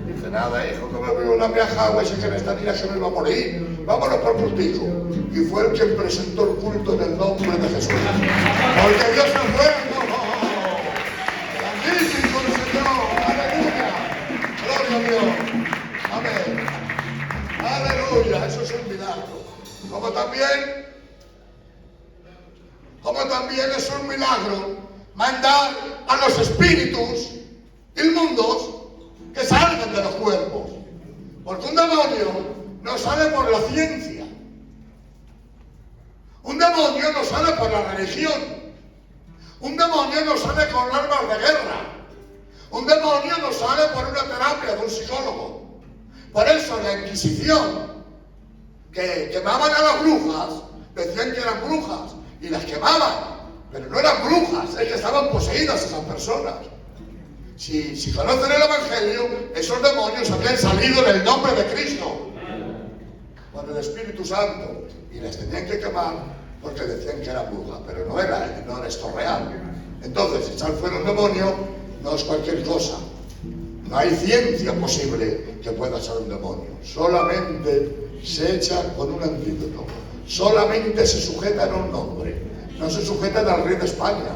Dice, nada, hijo, que me veo una vieja agua y sé que en esta niña se me iba a morir. Vámonos por cultico. Y fue el que presentó el culto en el nombre de Jesús. Porque Dios es bueno. Magnífico el Señor. Aleluya. Gloria a Dios. Amén. Aleluya. Eso es un milagro. Como también es un milagro mandar a los espíritus inmundos que salgan de los cuerpos. Porque un demonio no sale por la ciencia. Un demonio no sale por la religión. Un demonio no sale con armas de guerra. Un demonio no sale por una terapia de un psicólogo. Por eso la Inquisición, que quemaban a las brujas, decían que eran brujas y las quemaban, pero no eran brujas, es que estaban poseídas esas personas. Si conocen el Evangelio, esos demonios habían salido en el nombre de Cristo, por el Espíritu Santo, y les tenían que quemar porque decían que eran brujas, pero no era esto real. Entonces, echar fuera un demonio no es cualquier cosa. No hay ciencia posible que pueda ser un demonio. Solamente se echa con un antídoto. Solamente se sujetan a un nombre. No se sujetan al rey de España.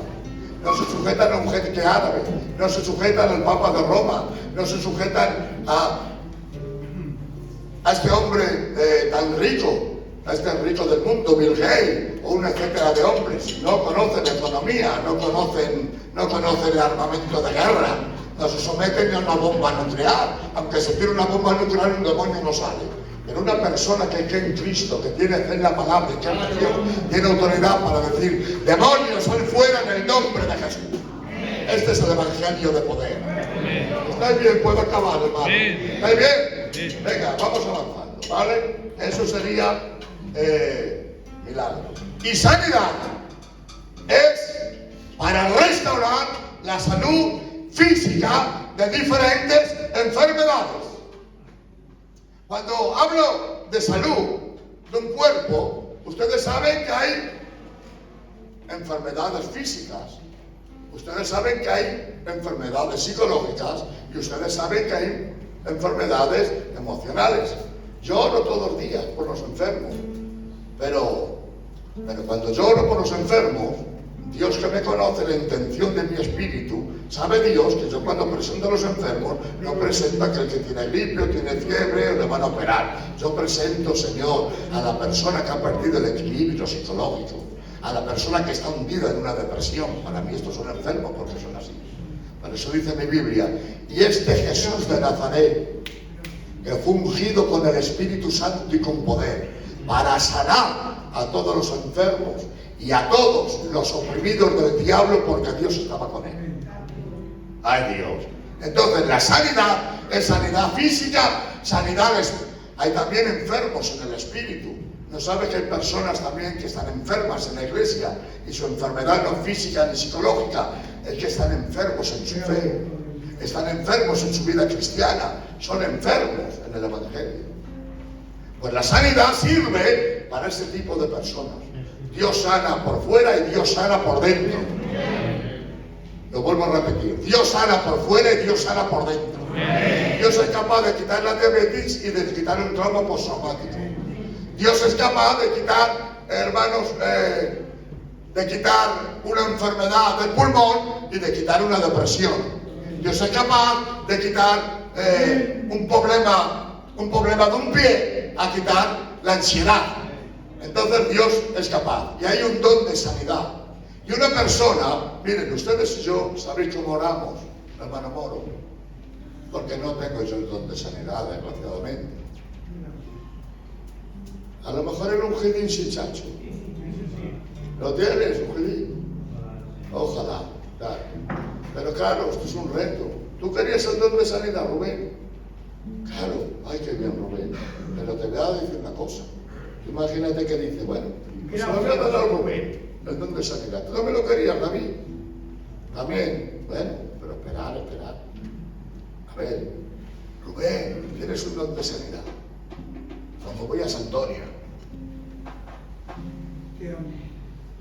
No se sujetan a un jeque árabe. No se sujetan al Papa de Roma. No se sujetan a este hombre tan rico, a este rico del mundo, Bill Gates, o una etcétera de hombres. No conocen economía, no conocen el armamento de guerra. No se someten a una bomba nuclear. Aunque se tire una bomba nuclear, un demonio no sale. Pero una persona que cree en Cristo, que tiene fe en la palabra, que tiene autoridad para decir: demonios, sal fuera en el nombre de Jesús. Este es el Evangelio de poder. ¿Estáis bien? ¿Puedo acabar, hermano? ¿Estáis bien? Venga, vamos avanzando, ¿vale? Eso sería milagro. Y sanidad es para restaurar la salud física de diferentes enfermedades. Cuando hablo de salud de un cuerpo, ustedes saben que hay enfermedades físicas, ustedes saben que hay enfermedades psicológicas y ustedes saben que hay enfermedades emocionales. Yo oro todos los días por los enfermos, pero cuando yo oro por los enfermos, Dios, que me conoce la intención de mi espíritu, sabe Dios que yo cuando presento a los enfermos no presento a aquel que tiene gripe o tiene fiebre o le van a operar. Yo presento, Señor, a la persona que ha perdido el equilibrio psicológico, a la persona que está hundida en una depresión. Para mí estos son enfermos porque son así. Por eso dice mi Biblia: y este Jesús de Nazaret, que fue ungido con el Espíritu Santo y con poder, para sanar a todos los enfermos y a todos los oprimidos del diablo, porque Dios estaba con él. ¡Ay, Dios! Entonces, la sanidad es sanidad física, sanidad hay también enfermos en el espíritu. ¿No sabes que hay personas también que están enfermas en la iglesia y su enfermedad no física ni psicológica es que están enfermos en su fe, están enfermos en su vida cristiana, son enfermos en el Evangelio? Pues la sanidad sirve para ese tipo de personas. Dios sana por fuera y Dios sana por dentro. Lo vuelvo a repetir: Dios sana por fuera y Dios sana por dentro. Dios es capaz de quitar la diabetes y de quitar un trauma postraumático. Dios es capaz de quitar, hermanos, de quitar una enfermedad del pulmón y de quitar una depresión. Dios es capaz de quitar un problema de un pie, a quitar la ansiedad. Entonces Dios es capaz, y hay un don de sanidad. Y una persona, miren, ustedes y yo, ¿sabéis cómo oramos, hermano Moro? Porque no tengo yo el don de sanidad, desgraciadamente. A lo mejor era un ungidín sin chacho. ¿Lo tienes, ungidín? Ojalá, claro. Pero claro, esto es un reto. ¿Tú querías el don de sanidad, Rubén? Claro, ay, qué bien, Rubén. Pero te voy a decir una cosa. Imagínate que dice: bueno, pues se lo voy a dar a Rubén, el don de sanidad. ¿Tú no me lo querías, David? También. Bueno, pero esperar. A ver, Rubén, tienes un don de sanidad. Cuando voy a Santoria,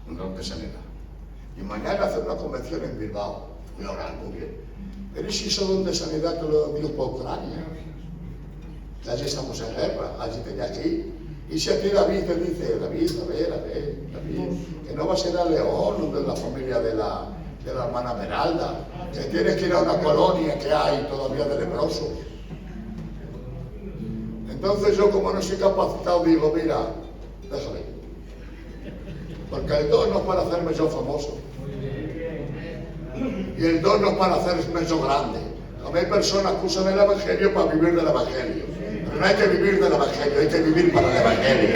un don de sanidad. Y mañana hacer una convención en Bilbao. Voy a orar muy bien. Pero si ese don de sanidad te lo dio por Ucrania, que allí estamos en guerra, allí tenía que ir. Y si aquí David te dice: David, que no va a ser a León, de la familia de la hermana Meralda, que tienes que ir a una colonia que hay todavía de leprosos. Entonces yo, como no soy capacitado, digo: mira, déjame, porque el don no es para hacerme yo famoso, y el don no es para hacerme yo grande. Como hay personas que usan el Evangelio para vivir del Evangelio. Pero no hay que vivir del Evangelio, hay que vivir para el Evangelio.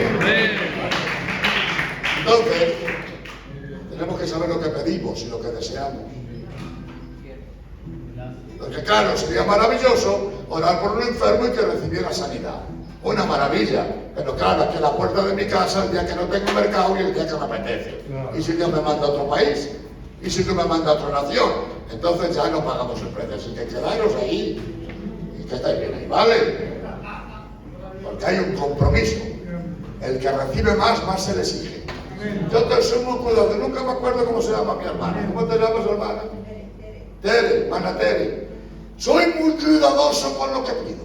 Entonces, tenemos que saber lo que pedimos y lo que deseamos. Porque claro, sería maravilloso orar por un enfermo y que recibiera sanidad. Una maravilla. Pero claro, es que la puerta de mi casa el día que no tengo mercado y el día que me apetece. Y si Dios me manda a otro país, y si tú me mandas a otra nación, entonces ya no pagamos el precio. Así que quedaros ahí y que estáis bien ahí, ¿vale? Porque hay un compromiso. El que recibe más se le exige. Yo te soy muy cuidadoso, nunca me acuerdo cómo se llama mi hermana. ¿Cómo te llamas, hermana? Tere, hermana Tere. Soy muy cuidadoso con lo que pido.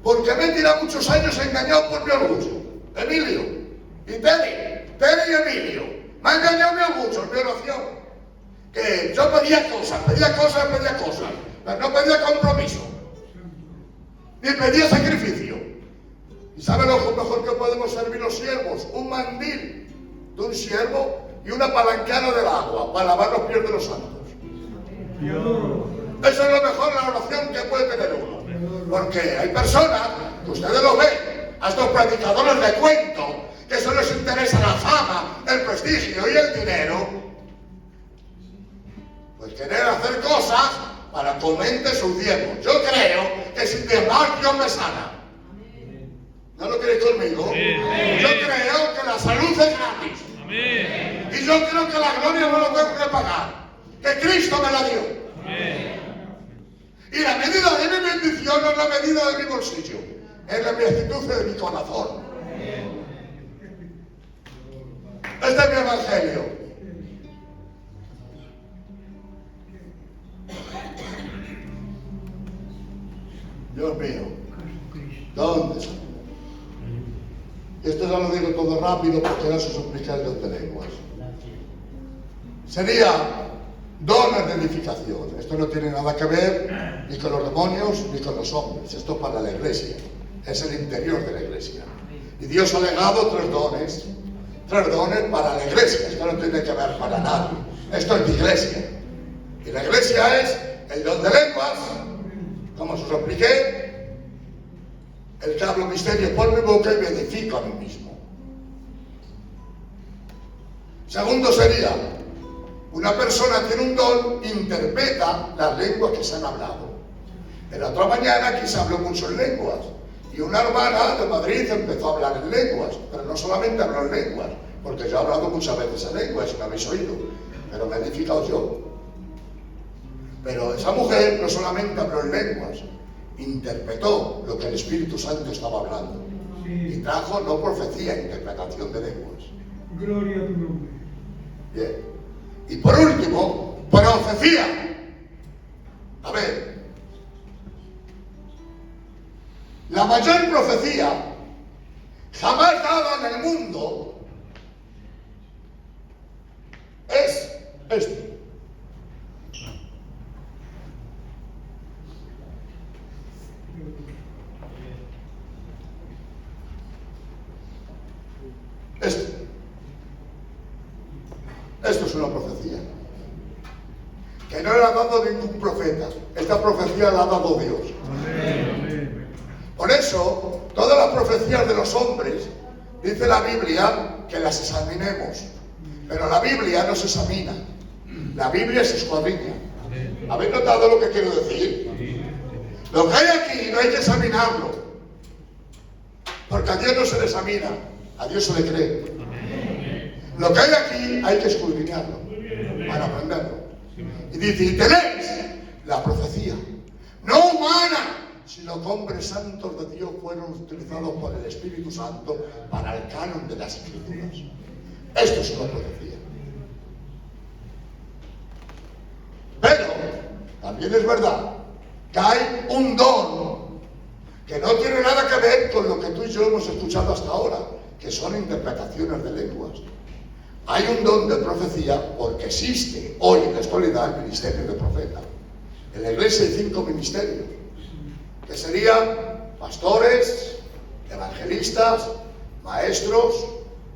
Porque me he tirado muchos años engañado por mi orgullo. Emilio y Tere y Emilio. Me ha engañado mi orgullo, mi oración. Que yo pedía cosas, pero no pedía compromiso. Ni pedía sacrificio. ¿Y sabe lo mejor que podemos servir los siervos? Un mandil de un siervo y una palancana del agua para lavar los pies de los santos. Eso es lo mejor, la oración que puede tener uno. Porque hay personas, que ustedes lo ven, a estos predicadores de cuento, que solo les interesa la fama, el prestigio y el dinero, pues querer hacer cosas para que aumente sus diezmos. Yo creo que sin diezmar Dios me sana. ¿No lo queréis conmigo? Yo creo que la salud es gratis. Y yo creo que la gloria no lo tengo que pagar. Que Cristo me la dio. Y la medida de mi bendición no es la medida de mi bolsillo. Es la actitud de mi corazón. Este es mi evangelio. Dios mío, ¿dónde está? Esto ya lo digo todo rápido porque no se explica el don de lenguas. Sería dones de edificación. Esto no tiene nada que ver ni con los demonios ni con los hombres. Esto es para la iglesia. Es el interior de la iglesia. Y Dios ha legado tres dones para la iglesia. Esto no tiene que ver para nadie. Esto es de iglesia. Y la iglesia es el don de lenguas, como os expliqué, el que hablo misterio por mi boca y me edifico a mí mismo. Segundo sería, una persona tiene un don, interpreta las lenguas que se han hablado. En la otra mañana aquí se habló mucho en lenguas. Y una hermana de Madrid empezó a hablar en lenguas, pero no solamente habló en lenguas, porque yo he hablado muchas veces en lenguas y me habéis oído, pero me he edificado yo. Pero esa mujer no solamente habló en lenguas, interpretó lo que el Espíritu Santo estaba hablando. Y trajo no profecía, interpretación de lenguas. Gloria a tu nombre. Bien. Y por último, profecía. A ver. La mayor profecía jamás dada en el mundo es esto. Esto es una profecía que no le ha dado ningún profeta. Esta profecía la ha dado Dios. Por eso, todas las profecías de los hombres, dice la Biblia que las examinemos. Pero la Biblia no se examina. La Biblia se escuadrilla. ¿Habéis notado lo que quiero decir? Lo que hay aquí no hay que examinarlo. Porque a Dios no se le examina, a Dios se le cree. Lo que hay aquí hay que escudriñarlo para aprenderlo. Y dice, y tenéis la profecía, no humana, sino que hombres santos de Dios fueron utilizados por el Espíritu Santo para el canon de las Escrituras. Esto es una profecía. Pero también es verdad que hay un don que no tiene nada que ver con lo que tú y yo hemos escuchado hasta ahora, que son interpretaciones de lenguas. Hay un don de profecía porque existe hoy en la actualidad el ministerio de profeta. En la iglesia hay 5 ministerios, que serían pastores, evangelistas, maestros,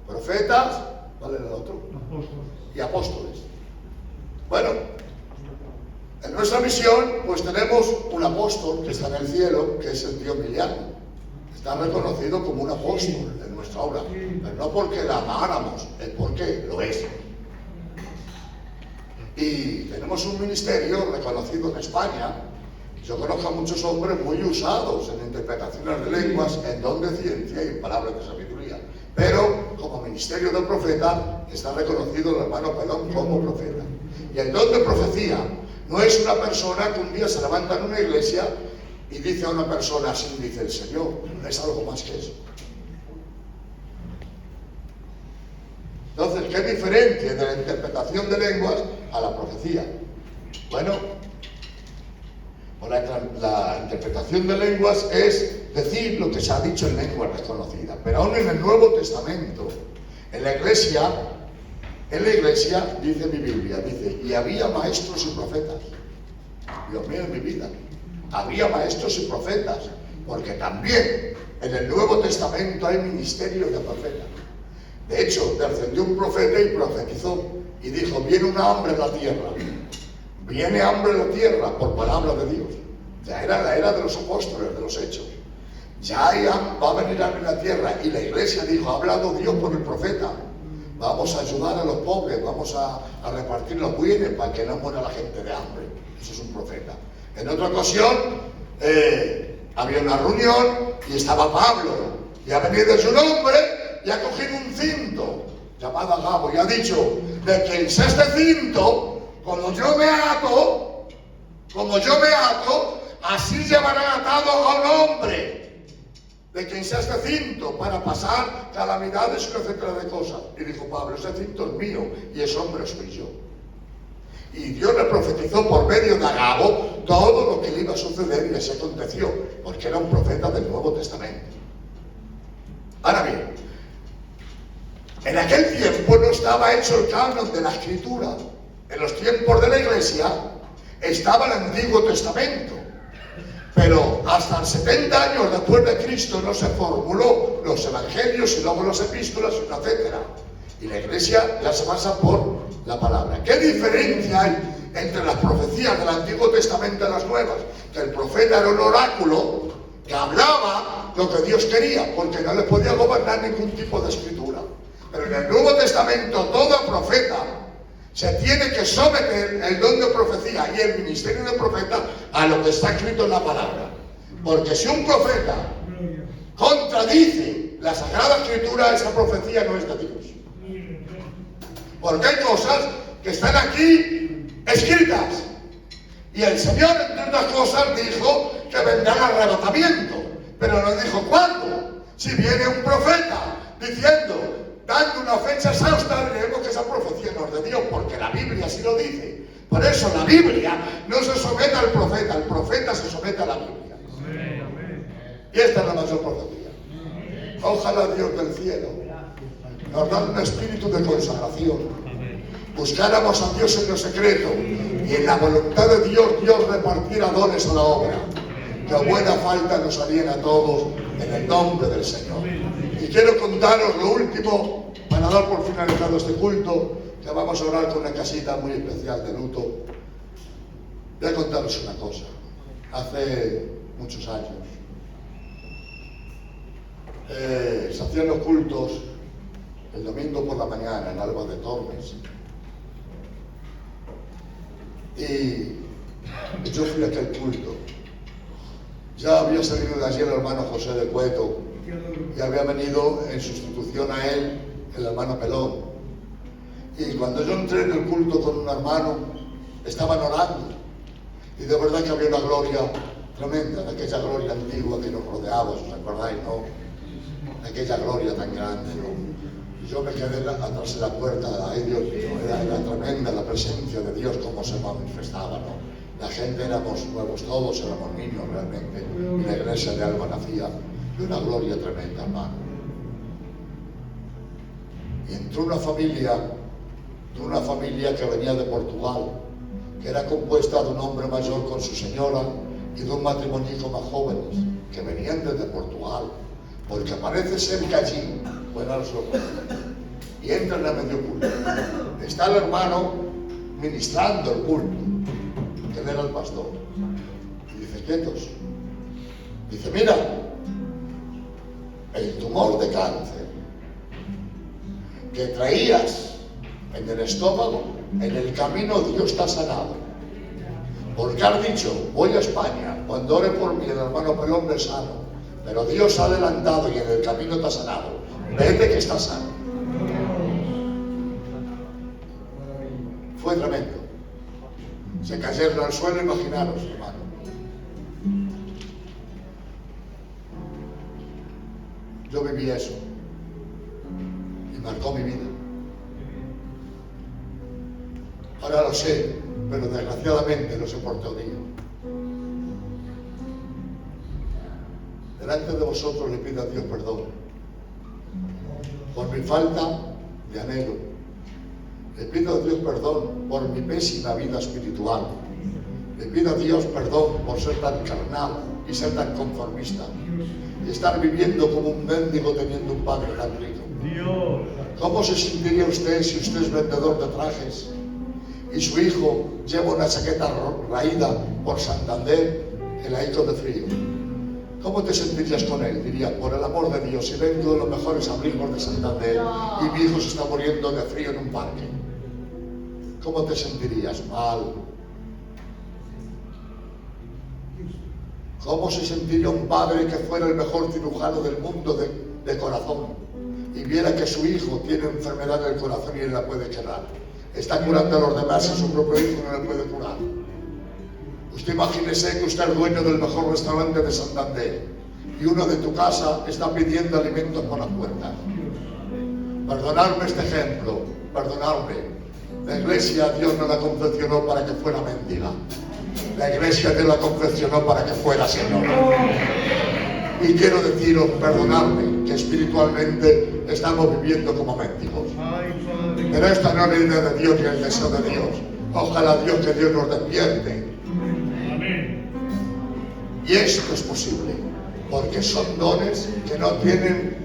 profetas, ¿cuál era el otro? Y apóstoles. Bueno, en nuestra misión pues tenemos un apóstol que está en el cielo, que es el tío Emiliano. Está reconocido como un apóstol en nuestra obra, pero no porque la amáramos, es porque lo es. Y tenemos un ministerio reconocido en España. Yo conozco a muchos hombres muy usados en interpretaciones de lenguas, en don de ciencia y en palabras de sabiduría. Pero como ministerio de profeta está reconocido el hermano Pelón como profeta. Y el don de profecía no es una persona que un día se levanta en una iglesia y dice a una persona así, dice el Señor. Es algo más que eso. Entonces, ¿qué diferencia de la interpretación de lenguas a la profecía? Bueno, la interpretación de lenguas es decir lo que se ha dicho en lengua reconocida. Pero aún en el Nuevo Testamento, en la iglesia, dice mi Biblia, dice, y había maestros y profetas. Dios mío, en mi vida, había maestros y profetas, porque también en el Nuevo Testamento hay ministerio de profetas. De hecho, descendió un profeta y profetizó y dijo, viene una hambre en la tierra, viene hambre en la tierra por palabra de Dios. Ya era la era de los apóstoles, de los hechos. Ya va a venir hambre en la tierra, y la iglesia dijo, ha hablado Dios por el profeta, vamos a ayudar a los pobres, vamos a repartir los bienes para que no muera la gente de hambre. Eso es un profeta. En otra ocasión había una reunión y estaba Pablo, y ha venido su nombre y ha cogido un cinto llamado Agabo y ha dicho, de quien sea este cinto, como yo me ato, así llevarán atado a un hombre. De quien sea este cinto para pasar calamidades y una etcétera de cosas. Y dijo Pablo, ese cinto es mío y ese hombre soy yo. Y Dios le profetizó por medio de Agabo todo lo que le iba a suceder, y así aconteció, porque era un profeta del Nuevo Testamento. Ahora bien, en aquel tiempo no estaba hecho el canon de la Escritura. En los tiempos de la Iglesia estaba el Antiguo Testamento. Pero hasta 70 años después de Cristo no se formuló los evangelios y luego las epístolas, etc. Y la Iglesia ya se basa por la palabra. ¿Qué diferencia hay entre las profecías del Antiguo Testamento y las nuevas? Que el profeta era un oráculo que hablaba lo que Dios quería, porque no le podía gobernar ningún tipo de escritura. Pero en el Nuevo Testamento todo profeta se tiene que someter el don de profecía y el ministerio de profeta a lo que está escrito en la palabra. Porque si un profeta contradice la Sagrada Escritura, esa profecía no es de Dios. Porque hay cosas que están aquí escritas. Y el Señor, entre otras cosas, dijo que vendrá el arrebatamiento. Pero no dijo cuándo. Si viene un profeta diciendo, dando una fecha exhausta, leemos que esa profecía no es de Dios, porque la Biblia así lo dice. Por eso la Biblia no se somete al profeta, el profeta se somete a la Biblia. Y esta es la mayor profecía. Ojalá Dios del cielo nos da un espíritu de consagración. Buscáramos a Dios en lo secreto y en la voluntad de Dios, Dios repartiera dones a la obra. Que buena falta nos harían a todos en el nombre del Señor. Y quiero contaros lo último para dar por finalizado este culto, que vamos a orar con una casita muy especial de luto. Voy a contaros una cosa. Hace muchos años se hacían los cultos el domingo por la mañana en Alba de Tormes. Y yo fui a aquel culto. Ya había salido de allí el hermano José de Cueto y había venido en sustitución a él el hermano Pelón. Y cuando yo entré en el culto con un hermano, estaban orando. Y de verdad que había una gloria tremenda, de aquella gloria antigua que nos rodeaba, ¿os acordáis, no? De aquella gloria tan grande, ¿no? Y yo me quedé atrás de la puerta, ay Dios mío, era tremenda la presencia de Dios, cómo se manifestaba, ¿no? La gente éramos nuevos, todos éramos niños realmente, y la iglesia de Alba nacía de una gloria tremenda, hermano. Y entró una familia que venía de Portugal, que era compuesta de un hombre mayor con su señora y de un matrimonio más jóvenes, que venían desde Portugal, porque parece ser que allí, bueno, ahora se lo cuento, y entran a medio culto. Está el hermano ministrando el culto, que él era el pastor, y dice, quietos, dice, mira, el tumor de cáncer que traías en el estómago, en el camino Dios te ha sanado. Porque has dicho, voy a España, cuando ore por mí el hermano Pelón me sano, pero Dios ha adelantado y en el camino te ha sanado. Vete que estás sano. Fue tremendo. Se cayeron al suelo, imaginaros, hermano. Yo viví eso y marcó mi vida. Ahora lo sé, pero desgraciadamente lo sé por teoría. Delante de vosotros le pido a Dios perdón por mi falta de anhelo. Le pido a Dios perdón por mi pésima vida espiritual. Le pido a Dios perdón por ser tan carnal y ser tan conformista. Y estar viviendo como un mendigo teniendo un padre tan rico. Dios. ¿Cómo se sentiría usted si usted es vendedor de trajes y su hijo lleva una chaqueta raída por Santander en la Ico de frío? ¿Cómo te sentirías con él? Diría, por el amor de Dios, si vengo de los mejores abrigos de Santander y mi hijo se está muriendo de frío en un parque. ¿Cómo te sentirías? Mal. ¿Cómo se sentiría un padre que fuera el mejor cirujano del mundo de corazón y viera que su hijo tiene enfermedad del corazón y él la puede curar? Está curando a los demás y su propio hijo no le puede curar. Usted imagínese que usted es dueño del mejor restaurante de Santander y uno de tu casa está pidiendo alimentos por las puertas. Perdonadme este ejemplo, perdonadme. La iglesia Dios no la confeccionó para que fuera mendiga. La iglesia Dios la confeccionó para que fuera Señor. Y quiero deciros, perdonadme, que espiritualmente estamos viviendo como mendigos. Pero esta no es la idea de Dios ni el deseo de Dios. Ojalá Dios que Dios nos despierte. Y esto es posible, porque son dones que no tienen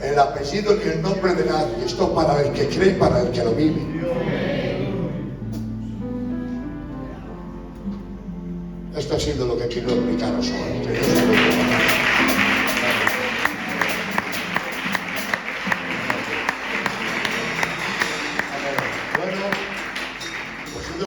el apellido ni el nombre de nadie. Esto para el que cree y para el que lo vive. Esto ha sido lo que quiero explicaros hoy.